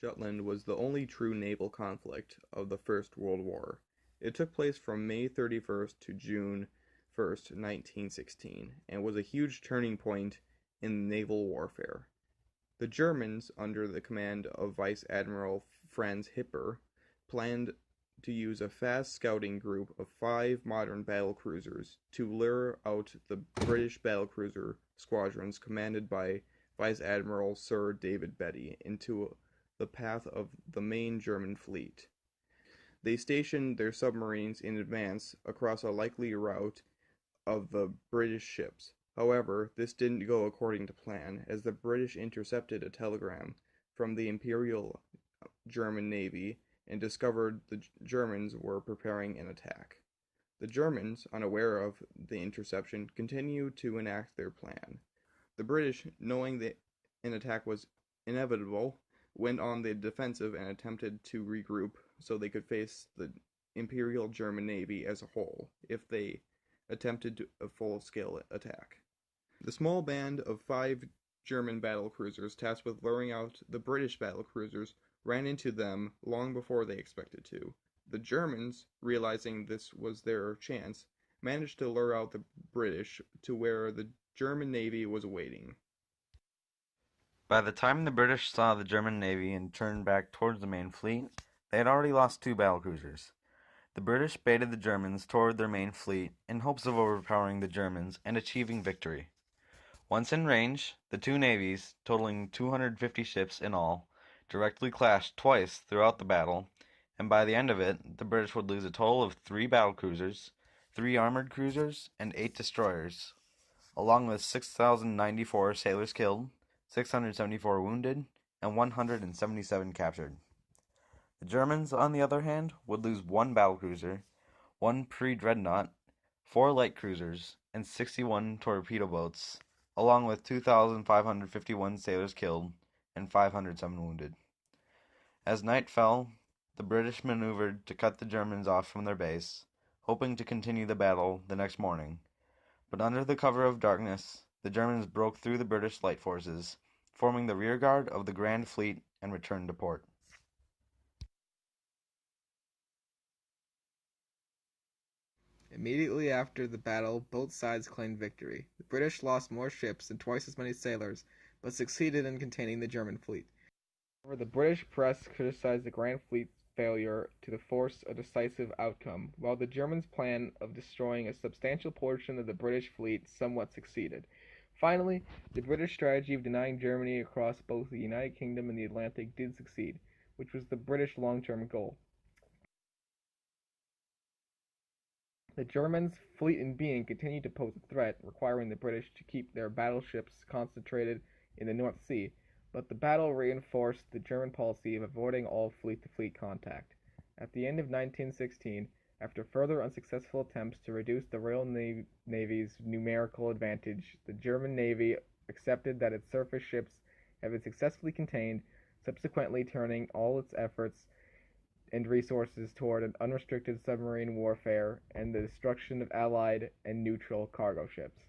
Jutland was the only true naval conflict of the First World War. It took place from May 31st to June 1st, 1916, and was a huge turning point in naval warfare. The Germans, under the command of Vice Admiral Franz Hipper, planned to use a fast scouting group of 5 modern battlecruisers to lure out the British battlecruiser squadrons commanded by Vice Admiral Sir David Beatty into the path of the main German fleet. They stationed their submarines in advance across a likely route of the British ships. However, this didn't go according to plan, as the British intercepted a telegram from the Imperial German Navy and discovered the Germans were preparing an attack. The Germans, unaware of the interception, continued to enact their plan. The British, knowing that an attack was inevitable, went on the defensive and attempted to regroup so they could face the Imperial German Navy as a whole if they attempted a full-scale attack. The small band of 5 German battlecruisers tasked with luring out the British battlecruisers ran into them long before they expected to. The Germans, realizing this was their chance, managed to lure out the British to where the German Navy was waiting. By the time the British saw the German Navy and turned back towards the main fleet, they had already lost 2 battlecruisers. The British baited the Germans toward their main fleet in hopes of overpowering the Germans and achieving victory. Once in range, the 2 navies, totaling 250 ships in all, directly clashed twice throughout the battle, and by the end of it, the British would lose a total of 3 battlecruisers, 3 armored cruisers, and 8 destroyers, along with 6,094 sailors killed, 674 wounded, and 177 captured. The Germans, on the other hand, would lose 1 battlecruiser, 1 pre-dreadnought, 4 light cruisers, and 61 torpedo boats, along with 2,551 sailors killed and 507 wounded. As night fell, the British maneuvered to cut the Germans off from their base, hoping to continue the battle the next morning. But under the cover of darkness, the Germans broke through the British light forces, forming the rearguard of the Grand Fleet, and returned to port. Immediately after the battle, both sides claimed victory. The British lost more ships and twice as many sailors, but succeeded in containing the German fleet. However, the British press criticized the Grand Fleet's failure to force a decisive outcome, while the Germans' plan of destroying a substantial portion of the British fleet somewhat succeeded. Finally, the British strategy of denying Germany across both the United Kingdom and the Atlantic did succeed, which was the British long-term goal. The Germans' fleet in being continued to pose a threat, requiring the British to keep their battleships concentrated in the North Sea, but the battle reinforced the German policy of avoiding all fleet-to-fleet contact. At the end of 1916, after further unsuccessful attempts to reduce the Royal Navy's numerical advantage, the German Navy accepted that its surface ships had been successfully contained, subsequently turning all its efforts and resources toward an unrestricted submarine warfare and the destruction of Allied and neutral cargo ships.